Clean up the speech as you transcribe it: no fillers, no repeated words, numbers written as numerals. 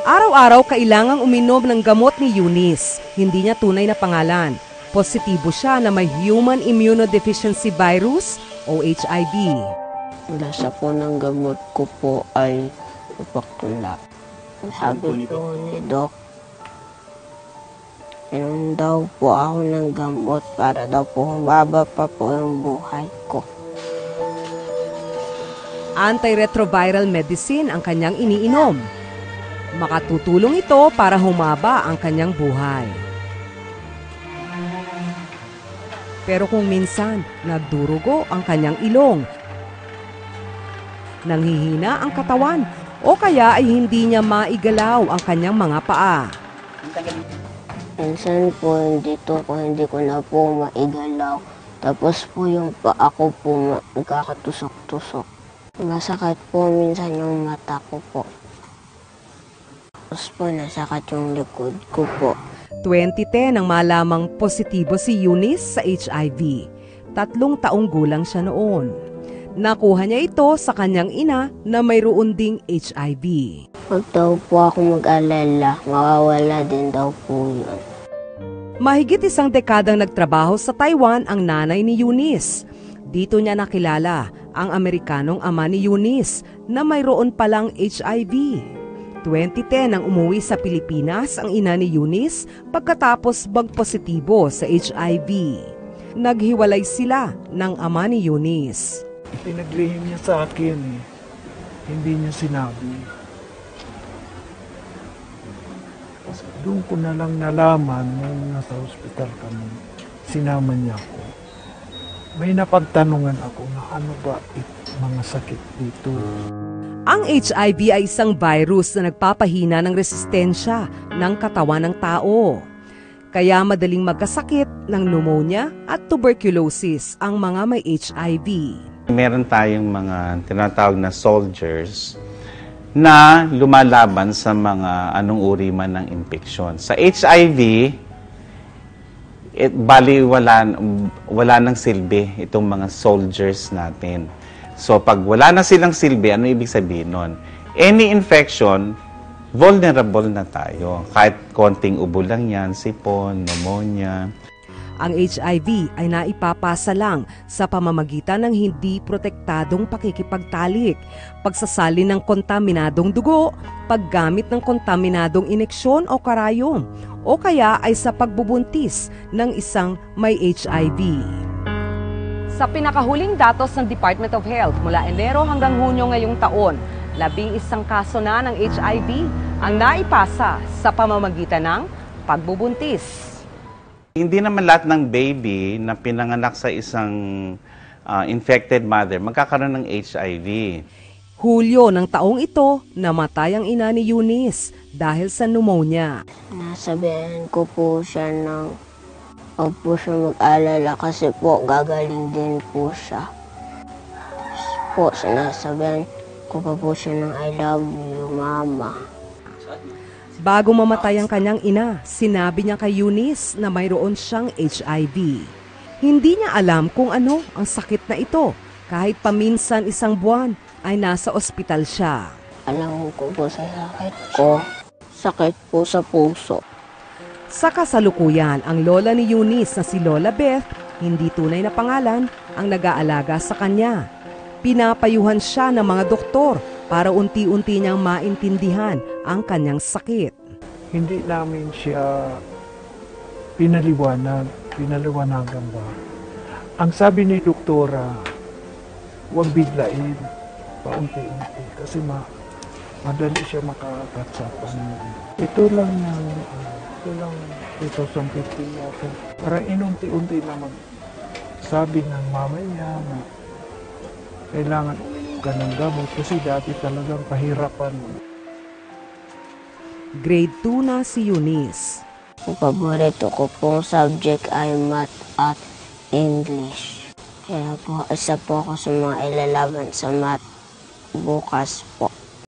Araw-araw kailangang uminom ng gamot ni Eunice. Hindi niya tunay na pangalan. Positibo siya na may Human Immunodeficiency Virus o HIV. Lasa po ng gamot ko po ay bakla. Sabi po ni Doc, inom daw po ako ng gamot para daw po humaba pa po yung buhay ko. Antiretroviral medicine ang kanyang iniinom. Makatutulong ito para humaba ang kanyang buhay. Pero kung minsan nagdurugo ang kanyang ilong, nanghihina ang katawan, o kaya ay hindi niya maigalaw ang kanyang mga paa. Minsan po hindi ko na po maigalaw. Tapos po yung paa ko po nagkakatusok-tusok. Masakit po minsan yung mata ko po. Tapos po nasakit yung likod ko po. 2010 nang malamang positibo si Eunice sa HIV. 3 taong gulang siya noon. Nakuha niya ito sa kanyang ina na mayroon ding HIV. Pag daw po ako mag-alala, mawawala din daw po yun. Mahigit 1 dekadang nagtrabaho sa Taiwan ang nanay ni Eunice. Dito niya nakilala ang Amerikanong ama ni Eunice na mayroon palang HIV. 2010 nang umuwi sa Pilipinas ang ina ni Eunice pagkatapos magpositibo sa HIV. Naghiwalay sila ng ama ni Eunice. Pinaglihim niya sa akin eh. Hindi niya sinabi. Doon ko na lang nalaman nung nasa ospital kami. Sinama niya ako. May napagtanungan ako na ano ba mga sakit dito. Ang HIV ay isang virus na nagpapahina ng resistensya ng katawan ng tao. Kaya madaling magkasakit ng pneumonia at tuberculosis ang mga may HIV. Meron tayong mga tinatawag na soldiers na lumalaban sa mga anong uri man ng infeksyon. Sa HIV, bali wala nang silbi itong mga soldiers natin. So pag wala na silang silbi, ano ibig sabihin nun? Any infection, vulnerable na tayo. Kahit konting ubo lang yan, sipon, pneumonia. Ang HIV ay naipapasa lang sa pamamagitan ng hindi protektadong pakikipagtalik, pagsasali ng kontaminadong dugo, paggamit ng kontaminadong ineksyon o karayom, o kaya ay sa pagbubuntis ng isang may HIV. Sa pinakahuling datos ng Department of Health mula Enero hanggang Hunyo ngayong taon, 11 kaso na ng HIV ang naipasa sa pamamagitan ng pagbubuntis. Hindi naman lahat ng baby na pinanganak sa isang infected mother magkakaroon ng HIV. Hulyo ng taong ito, namatay ang ina ni Eunice dahil sa pneumonia. Nasabihan ko po siya ng huwag po siya mag-alala kasi po gagaling din po siya. Po, sinasabihan ko pa po siya ng I love you, Mama. Bago mamatay ang kanyang ina, sinabi niya kay Eunice na mayroon siyang HIV. Hindi niya alam kung ano ang sakit na ito, kahit paminsan 1 buwan ay nasa ospital siya. Alam ko po sa sakit ko, sakit po sa puso. Sa kasalukuyan, ang lola ni Eunice na si Lola Beth, hindi tunay na pangalan, ang nag-aalaga sa kanya. Pinapayuhan siya ng mga doktor para unti-unti niyang maintindihan ang kanyang sakit. Hindi namin siya pinaliwanagan ba. Ang sabi ni doktora, huwag biglain, paunti-unti, kasi madali siya makakatsapan. Ito lang 2015 yata. Parang inunti-unti naman. Sabi ng mama niya na kailangan ka ng gamot kasi dati talagang pahirapan. Grade 2 na si Eunice. Ang paborito ko pong subject ay math at English. Kaya po, isa po ako sa mga ilalaban sa math bukas po.